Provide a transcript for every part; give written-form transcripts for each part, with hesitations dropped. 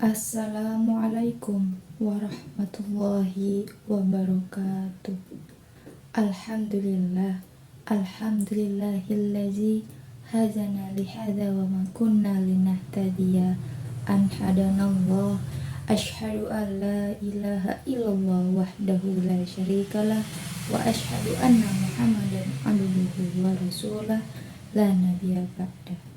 Assalamualaikum warahmatullahi wabarakatuh. Alhamdulillah, alhamdulillahillazi hadana lihada wa ma kunna linahtadiya an hadanallah. Ashhadu an la ilaha illallah wahdahu la syarikalah wa ashhadu anna Muhammadan abduhu wa rasulah la nabiyya ba'dah.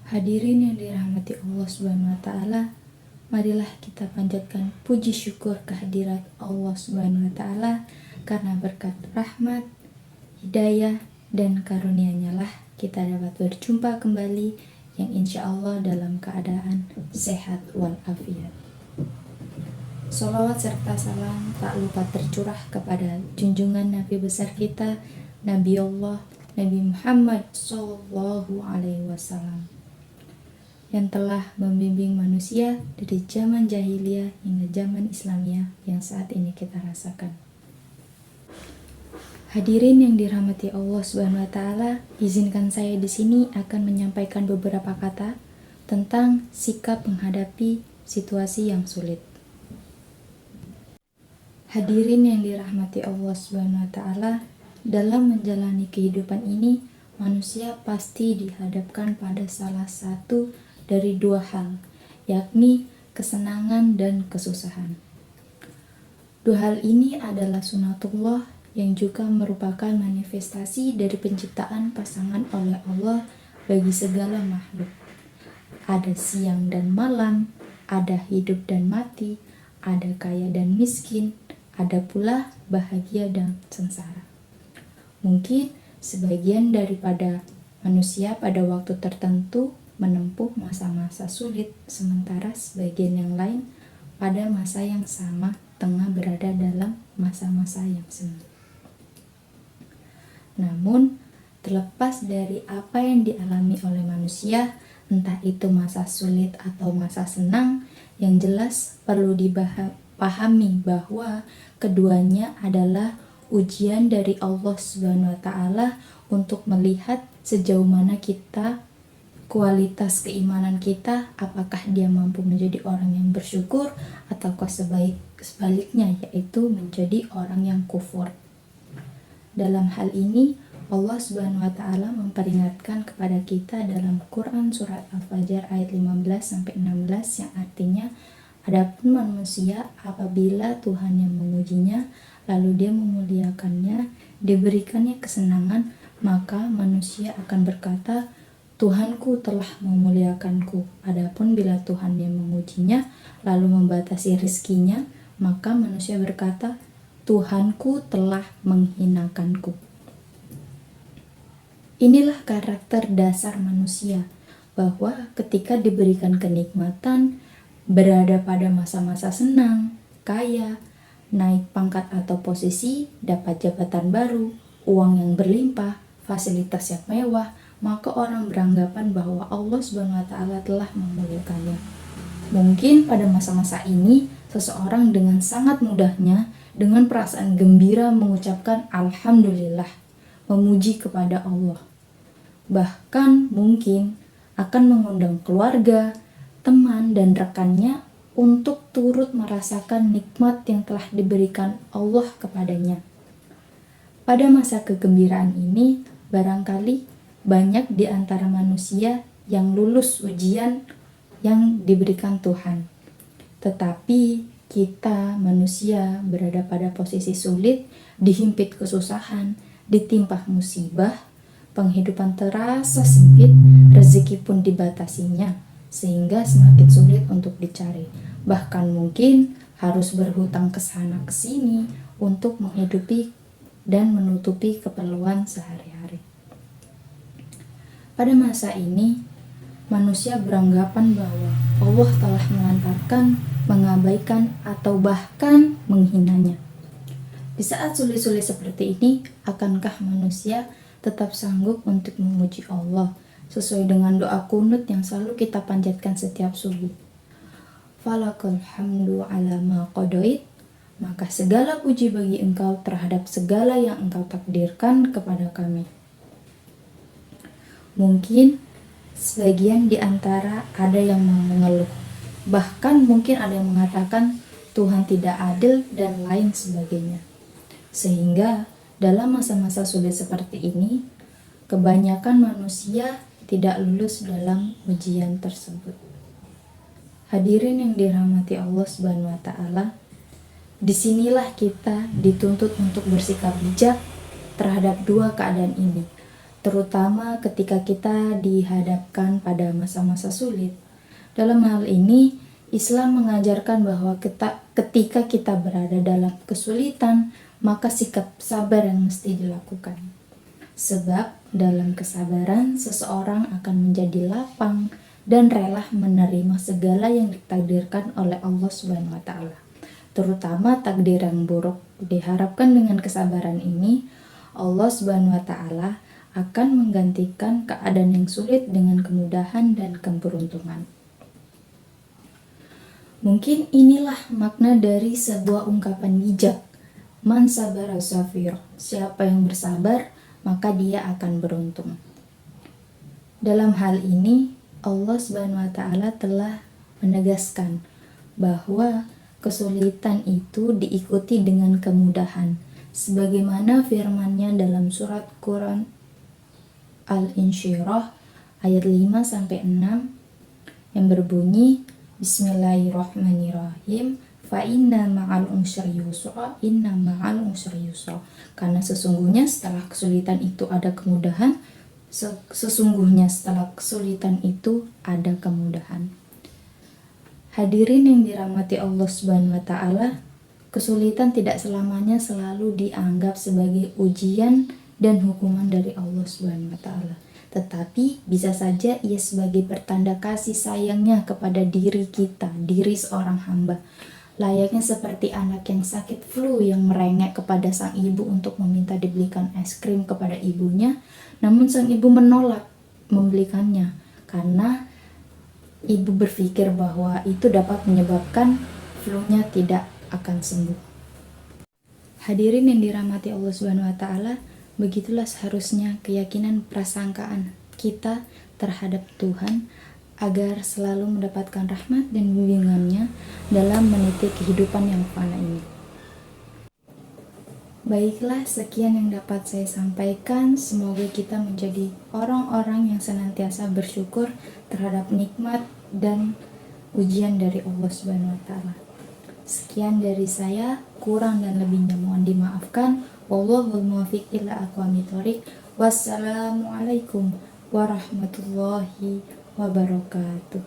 Hadirin yang dirahmati Allah Subhanahu wa taala, marilah kita panjatkan puji syukur kehadirat Allah Subhanahu wa taala karena berkat rahmat, hidayah dan karunia-Nya lah kita dapat berjumpa kembali yang insya Allah dalam keadaan sehat walafiat. Sholawat serta salam tak lupa tercurah kepada junjungan Nabi besar kita, Nabi Allah, Nabi Muhammad Sallallahu Alaihi Wasallam, yang telah membimbing manusia dari zaman jahiliyah hingga zaman Islamiyah yang saat ini kita rasakan. Hadirin yang dirahmati Allah Subhanahu wa taala, izinkan saya di sini akan menyampaikan beberapa kata tentang sikap menghadapi situasi yang sulit. Hadirin yang dirahmati Allah Subhanahu wa taala, dalam menjalani kehidupan ini, manusia pasti dihadapkan pada salah satu dari dua hal, yakni kesenangan dan kesusahan. Dua hal ini adalah sunatullah yang juga merupakan manifestasi dari penciptaan pasangan oleh Allah bagi segala makhluk. Ada siang dan malam, ada hidup dan mati, ada kaya dan miskin, ada pula bahagia dan sengsara. Mungkin sebagian daripada manusia pada waktu tertentu menempuh masa-masa sulit, sementara sebagian yang lain pada masa yang sama tengah berada dalam masa-masa yang senang. Namun, terlepas dari apa yang dialami oleh manusia, entah itu masa sulit atau masa senang, yang jelas perlu dipahami bahwa keduanya adalah ujian dari Allah Subhanahu wa taala untuk melihat sejauh mana kualitas keimanan kita, apakah dia mampu menjadi orang yang bersyukur ataukah sebaliknya, yaitu menjadi orang yang kufur. Dalam hal ini Allah Subhanahu wa taala memperingatkan kepada kita dalam Quran surat Al-Fajr ayat 15-16 yang artinya, adapun manusia apabila Tuhan yang mengujinya lalu dia memuliakannya, diberikannya kesenangan, maka manusia akan berkata, Tuhanku telah memuliakanku. Adapun bila Tuhan yang mengujinya lalu membatasi rizkinya, maka manusia berkata, Tuhanku telah menghinakanku. Inilah karakter dasar manusia, bahwa ketika diberikan kenikmatan, berada pada masa-masa senang, kaya, naik pangkat atau posisi, dapat jabatan baru, uang yang berlimpah, fasilitas yang mewah, maka orang beranggapan bahwa Allah Subhanahu wa taala telah memuliakannya. Mungkin pada masa-masa ini seseorang dengan sangat mudahnya, dengan perasaan gembira mengucapkan alhamdulillah, memuji kepada Allah. Bahkan mungkin akan mengundang keluarga, teman dan rekannya untuk turut merasakan nikmat yang telah diberikan Allah kepadanya. Pada masa kegembiraan ini, barangkali banyak di antara manusia yang lulus ujian yang diberikan Tuhan. Tetapi kita manusia berada pada posisi sulit, dihimpit kesusahan, ditimpa musibah, penghidupan terasa sempit, rezeki pun dibatasinya, sehingga semakin sulit untuk dicari. Bahkan mungkin harus berhutang ke sana ke sini untuk menghidupi dan menutupi keperluan sehari-hari. Pada masa ini, manusia beranggapan bahwa Allah telah melantarkan, mengabaikan, atau bahkan menghinanya. Di saat sulit-sulit seperti ini, akankah manusia tetap sanggup untuk memuji Allah sesuai dengan doa kunut yang selalu kita panjatkan setiap subuh? Falakal hamdu ala ma qadait, maka segala puji bagi Engkau terhadap segala yang Engkau takdirkan kepada kami. Mungkin Sebagian di antara ada yang mengeluh, bahkan mungkin ada yang mengatakan Tuhan tidak adil dan lain sebagainya. Sehingga dalam masa-masa sulit seperti ini, kebanyakan manusia tidak lulus dalam ujian tersebut. Hadirin yang dirahmati Allah Subhanahu wa taala, disinilah kita dituntut untuk bersikap bijak terhadap dua keadaan ini, terutama ketika kita dihadapkan pada masa-masa sulit. Dalam hal ini, Islam mengajarkan bahwa ketika kita berada dalam kesulitan, maka sikap sabar yang mesti dilakukan. Sebab dalam kesabaran, seseorang akan menjadi lapang dan rela menerima segala yang ditakdirkan oleh Allah Subhanahu wa taala. Terutama takdir yang buruk. Diharapkan dengan kesabaran ini, Allah Subhanahu wa taala akan menggantikan keadaan yang sulit dengan kemudahan dan keberuntungan. Mungkin inilah makna dari sebuah ungkapan bijak. Man sabara safir. Siapa yang bersabar, maka dia akan beruntung. Dalam hal ini, Allah Subhanahu wa taala telah menegaskan bahwa kesulitan itu diikuti dengan kemudahan. Sebagaimana firman-Nya dalam surat Quran Al-Insyirah ayat 5-6 yang berbunyi, Bismillahirrahmanirrahim, fa inna ma'al usri yusra, inna ma'al usri yusra. Karena sesungguhnya setelah kesulitan itu ada kemudahan, sesungguhnya setelah kesulitan itu ada kemudahan. Hadirin yang dirahmati Allah Subhanahu wa taala, kesulitan tidak selamanya selalu dianggap sebagai ujian dan hukuman dari Allah Subhanahu wa taala. Tetapi bisa saja ia sebagai pertanda kasih sayangnya kepada diri kita, diri seorang hamba. Layaknya seperti anak yang sakit flu yang merengek kepada sang ibu untuk meminta dibelikan es krim kepada ibunya, namun sang ibu menolak membelikannya karena ibu berpikir bahwa itu dapat menyebabkan flu-nya tidak akan sembuh. Hadirin yang dirahmati Allah Subhanahu wa taala, begitulah seharusnya keyakinan prasangkaan kita terhadap Tuhan agar selalu mendapatkan rahmat dan bimbingannya dalam meniti kehidupan yang fana ini. Baiklah, sekian yang dapat saya sampaikan. Semoga kita menjadi orang-orang yang senantiasa bersyukur terhadap nikmat dan ujian dari Allah Subhanahu wa taala. Sekian dari saya, kurang dan lebihnya mohon dimaafkan. Wallahul muwaffiq ila aqwamit thoriq. Wassalamualaikum warahmatullahi wabarakatuh.